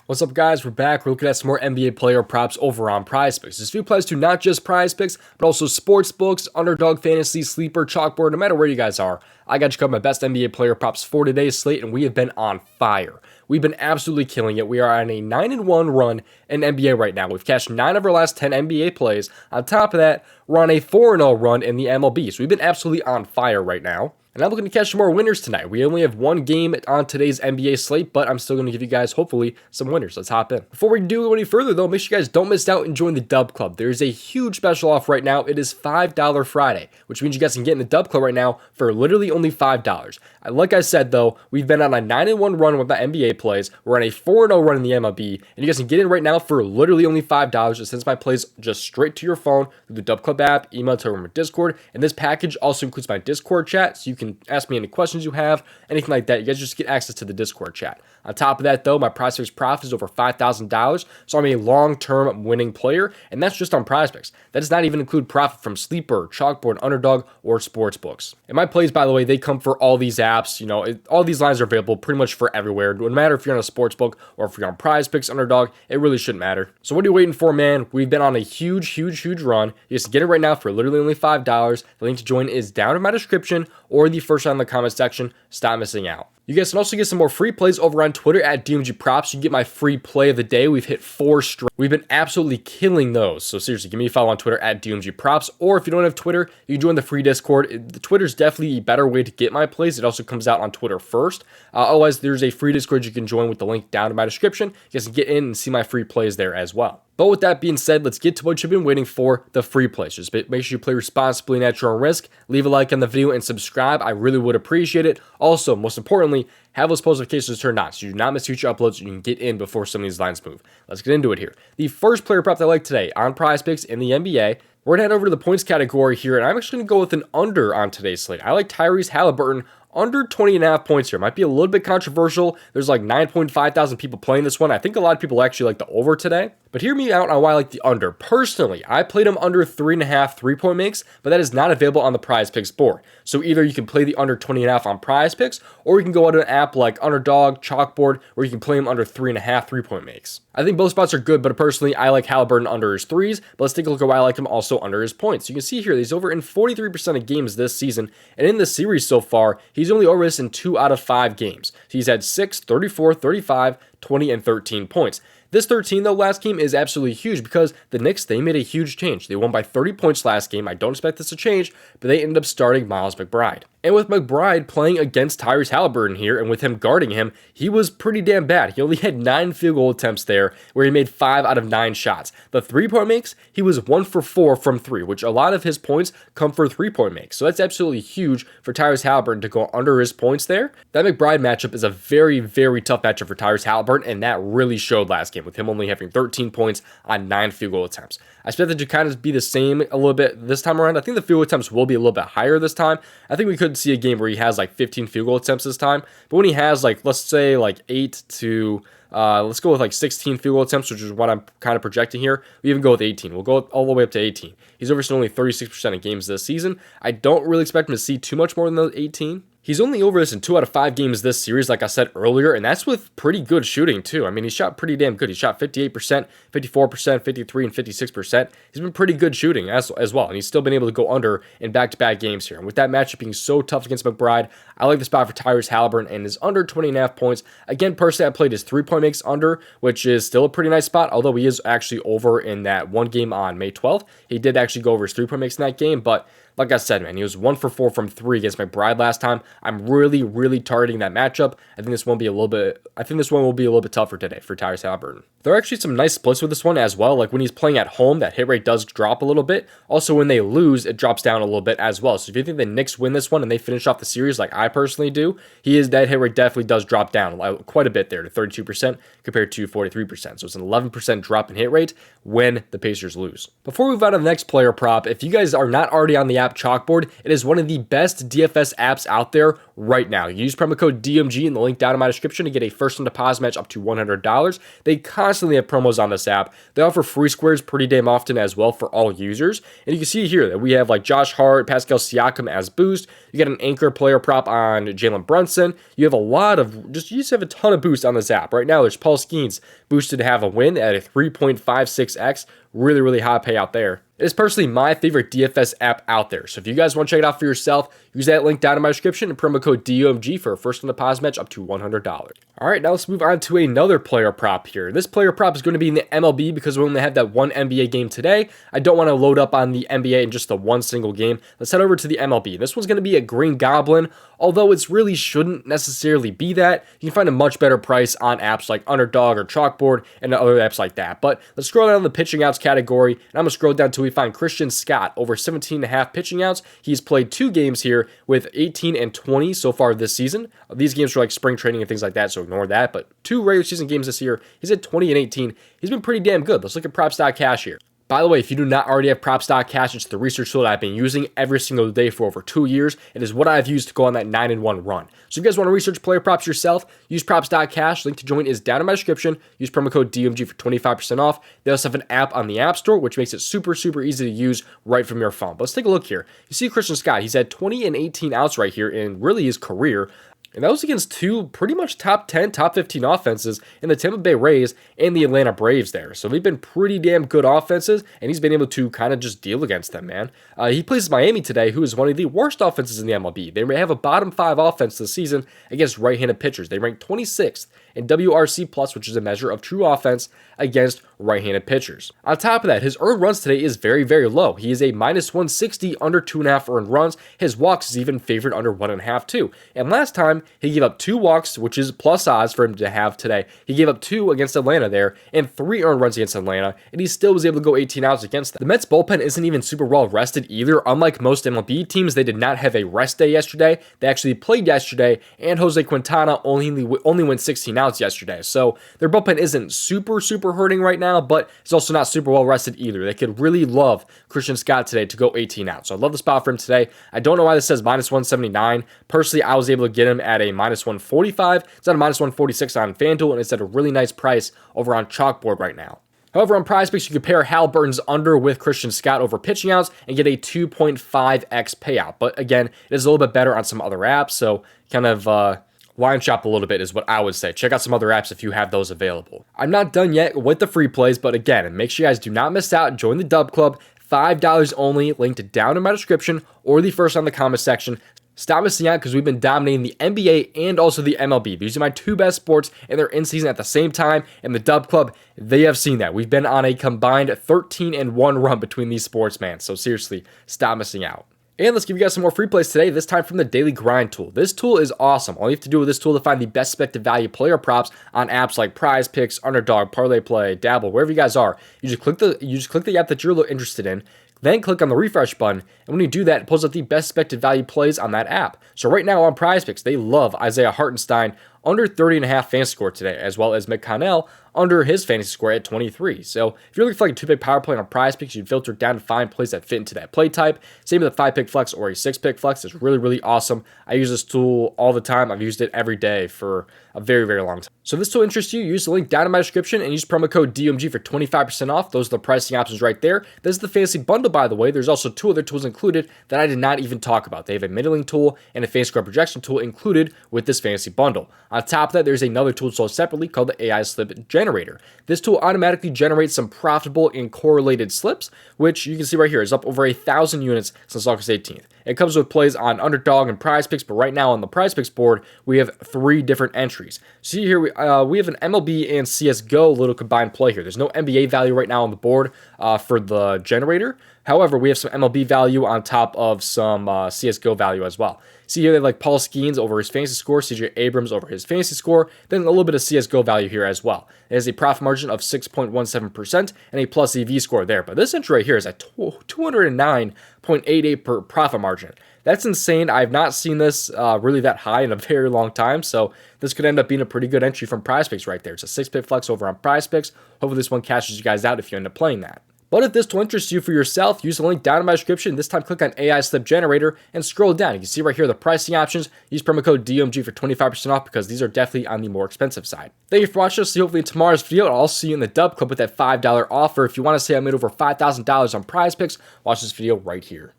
What's up, guys? We're back. We're looking at some more NBA player props over on Prizepicks. This video applies to not just Prizepicks, but also sportsbooks, UnderDog Fantasy, Sleeper, Chalkboard. No matter where you guys are, I got you covered my best NBA player props for today's slate, and we have been on fire. We've been absolutely killing it. We are on a 9-1 run in NBA right now. We've cashed 9 of our last 10 NBA plays. On top of that, we're on a 4-0 run in the MLB. So we've been absolutely on fire right now. And I'm looking to catch some more winners tonight. We only have one game on today's NBA slate, but I'm still going to give you guys, hopefully, some winners. Let's hop in. Before we do go any further, though, make sure you guys don't miss out and join the DubClub. There's a huge special off right now. It is $5 Friday, which means you guys can get in the DubClub right now for literally only $5. Like I said, though, we've been on a 9-1 run with the NBA plays. We're on a 4-0 run in the MLB, and you guys can get in right now for literally only $5. It sends my plays just straight to your phone through the DubClub app, email to our Discord, and this package also includes my Discord chat, so you can ask me any questions you have, anything like that. You guys just get access to the Discord chat. On top of that, though, my Prizepicks profit is over $5,000, so I'm a long-term winning player, and that's just on Prizepicks. That does not even include profit from Sleeper, Chalkboard, Underdog, or Sportsbooks. And my plays, by the way, they come for all these apps. You know, all these lines are available pretty much for everywhere. No matter if you're on a Sportsbook or if you're on Prizepicks, Underdog, it really shouldn't matter. So what are you waiting for, man? We've been on a huge run. You just get it right now for literally only $5. The link to join is down in my description or the first line in the comment section. Stop missing out. You guys can also get some more free plays over on Twitter at DOMG Props. You can get my free play of the day. We've hit 4 straight. We've been absolutely killing those. So seriously, give me a follow on Twitter at DOMG Props. Or if you don't have Twitter, you can join the free Discord. The Twitter's definitely a better way to get my plays. It also comes out on Twitter first. Otherwise, there's a free Discord you can join with the link down in my description. You guys can get in and see my free plays there as well. But with that being said, let's get to what you've been waiting for, the free plays. Just make sure you play responsibly and at your own risk. Leave a like on the video and subscribe. I really would appreciate it. Also, most importantly, have those post notifications turned on so you do not miss future uploads so you can get in before some of these lines move. Let's get into it here. The first player prop that I like today on Prizepicks in the NBA, we're going to head over to the points category here, and I'm actually going to go with an under on today's slate. I like Tyrese Haliburton under 20.5 points here. Might be a little bit controversial. There's like 9.5 thousand people playing this one. I think a lot of people actually like the over today. But hear me out on why I like the under. Personally, I played him under 3.5 3-point makes, but that is not available on the Prizepicks board. So either you can play the under 20.5 on Prizepicks, or you can go out to an app like UnderDog, Chalkboard, where you can play him under 3.5 3-point makes. I think both spots are good, but personally, I like Haliburton under his threes. But let's take a look at why I like him also under his points. You can see here, he's over in 43% of games this season, and in the series so far, he's only over this in 2 out of 5 games. So he's had 6, 34, 35, 20, and 13 points. This 13, though, last game is absolutely huge because the Knicks, they made a huge change. They won by 30 points last game. I don't expect this to change, but they ended up starting Miles McBride. And with McBride playing against Tyrese Haliburton here, and with him guarding him, he was pretty damn bad. He only had 9 field goal attempts there, where he made 5 out of 9 shots. The 3-point makes, he was 1 for 4 from 3, which a lot of his points come for 3-point makes. So that's absolutely huge for Tyrese Haliburton to go under his points there. That McBride matchup is a very tough matchup for Tyrese Haliburton, and that really showed last game, with him only having 13 points on 9 field goal attempts. I expect that to kind of be the same a little bit this time around. I think the field goal attempts will be a little bit higher this time. I think we could see a game where he has like 15 field goal attempts this time, but when he has like, let's say like 8 to let's go with like 16 field goal attempts, which is what I'm kind of projecting here. We even go with 18. We'll go all the way up to 18. He's overseen only 36% of games this season. I don't really expect him to see too much more than those 18. He's only over this in 2 out of 5 games this series, like I said earlier, and that's with pretty good shooting, too. I mean, he shot pretty damn good. He shot 58%, 54%, 53%, and 56%. He's been pretty good shooting as well, and he's still been able to go under in back-to-back games here. And with that matchup being so tough against McBride, I like the spot for Tyrese Haliburton and his under 20.5 points. Again, personally, I played his 3-point makes under, which is still a pretty nice spot, although he is actually over in that one game on May 12th. He did actually go over his 3-point makes in that game, but like I said, man, he was 1 for 4 from 3 against McBride last time. I'm really targeting that matchup. I think this one will be a little bit tougher today for Tyrese Haliburton. There are actually some nice splits with this one as well. Like when he's playing at home, that hit rate does drop a little bit. Also, when they lose, it drops down a little bit as well. So if you think the Knicks win this one and they finish off the series like I personally do, that hit rate definitely does drop down quite a bit there to 32% compared to 43%. So it's an 11% drop in hit rate when the Pacers lose. Before we move on to the next player prop, if you guys are not already on the app, app, Chalkboard. It is one of the best DFS apps out there right now. You use promo code DOMG in the link down in my description to get a first-time deposit match up to $100. They constantly have promos on this app. They offer free squares pretty damn often as well for all users. And you can see here that we have like Josh Hart, Pascal Siakam as boost. You get an anchor player prop on Jalen Brunson. You have a lot of, you just have a ton of boost on this app. Right now, there's Paul Skeens boosted to have a win at a 3.56x. Really, really high payout there. It is personally my favorite DFS app out there. So if you guys want to check it out for yourself, use that link down in my description and promo code DOMG for a first-time deposit match up to $100. All right, now let's move on to another player prop here. This player prop is going to be in the MLB because we only have that one NBA game today. I don't want to load up on the NBA in just the one single game. Let's head over to the MLB. This one's going to be a Green Goblin, although it really shouldn't necessarily be that. You can find a much better price on apps like UnderDog or Chalkboard and other apps like that. But let's scroll down the pitching outs category, and I'm going to scroll down until we find Christian Scott over 17.5 pitching outs. He's played 2 games here with 18 and 20 so far this season. These games are like spring training and things like that, so ignore that. But 2 regular season games this year, he's at 20 and 18. He's been pretty damn good. Let's look at props.cash here. By the way, if you do not already have props.cash, it's the research tool that I've been using every single day for over 2 years. It is what I've used to go on that 9-1 run. So if you guys want to research player props yourself, use props.cash. Link to join is down in my description. Use promo code DOMG for 25% off. They also have an app on the App Store, which makes it super, super easy to use right from your phone. But let's take a look here. You see Christian Scott. He's had 20 and 18 outs right here in really his career. And that was against 2 pretty much top 10, top 15 offenses in the Tampa Bay Rays and the Atlanta Braves there. So they've been pretty damn good offenses, and he's been able to kind of just deal against them, man. He plays Miami today, who is one of the worst offenses in the MLB. They may have a bottom 5 offense this season against right-handed pitchers. They rank 26th in WRC+, which is a measure of true offense against right-handed pitchers. On top of that, his earned runs today is very, very low. He is a -160 under 2.5 earned runs. His walks is even favored under 1.5 too. And last time, he gave up 2 walks, which is plus odds for him to have today. He gave up 2 against Atlanta there and 3 earned runs against Atlanta, and he still was able to go 18 outs against them. The Mets bullpen isn't even super well rested either. Unlike most MLB teams, they did not have a rest day yesterday. They actually played yesterday, and Jose Quintana only went 16 outs yesterday. So their bullpen isn't super, super hurting right now, but it's also not super well rested either. They could really love Christian Scott today to go 18 outs. So I love the spot for him today. I don't know why this says -179. Personally, I was able to get him at a -145. It's at a -146 on FanDuel, and it's at a really nice price over on Chalkboard right now. However, on Prizepicks, you can pair Haliburton's under with Christian Scott over pitching outs and get a 2.5x payout. But again, it is a little bit better on some other apps, so kind of line shop a little bit is what I would say. Check out some other apps if you have those available. I'm not done yet with the free plays, but again, make sure you guys do not miss out. Join the DubClub. $5 only, linked down in my description or the first on the comment section. Stop missing out because we've been dominating the NBA and also the MLB. These are my 2 best sports, and they're in season at the same time. And the DubClub, they have seen that. We've been on a combined 13-1 run between these sports, man. So seriously, stop missing out. And let's give you guys some more free plays today, this time from the Daily Grind tool. This tool is awesome. All you have to do with this tool to find the best expected value player props on apps like Prizepicks, UnderDog, Parlay Play, Dabble, wherever you guys are. You just click the app that you're interested in, then click on the refresh button, and when you do that, it pulls up the best expected value plays on that app. So right now on Prizepicks, they love Isaiah Hartenstein under 30.5 fantasy score today, as well as McConnell under his fantasy score at 23. So if you're looking for like a 2-pick power play on Prizepicks, you'd filter down to find plays that fit into that play type. Same with a 5-pick flex or a 6-pick flex. It's really, really awesome. I use this tool all the time. I've used it every day for a very, very long time. So if this tool interests you, use the link down in my description and use promo code DOMG for 25% off. Those are the pricing options right there. This is the fantasy bundle, by the way. There's also 2 other tools included that I did not even talk about. They have a middling tool and a fantasy score projection tool included with this fantasy bundle. On top of that, there's another tool sold separately called the AI Slip Generator. This tool automatically generates some profitable and correlated slips, which you can see right here is up over 1,000 units since August 18th. It comes with plays on UnderDog and Prizepicks, but right now on the Prizepicks board, we have 3 different entries. See here, we have an MLB and CSGO little combined play here. There's no NBA value right now on the board for the generator. However, we have some MLB value on top of some CSGO value as well. See here, they like Paul Skeens over his fantasy score, CJ Abrams over his fantasy score, then a little bit of CSGO value here as well. It has a profit margin of 6.17% and a plus EV score there. But this entry right here is at 209.88 per profit margin. That's insane. I've not seen this really that high in a very long time, so this could end up being a pretty good entry from Prizepicks right there. It's a 6-pick flex over on Prizepicks. Hopefully this one cashes you guys out if you end up playing that. But if this tool interests you for yourself, use the link down in my description. This time click on AI Slip Generator and scroll down. You can see right here the pricing options. Use promo code DOMG for 25% off because these are definitely on the more expensive side. Thank you for watching. See you hopefully in tomorrow's video. I'll see you in the DubClub with that $5 offer. If you want to say I made over $5,000 on Prizepicks, watch this video right here.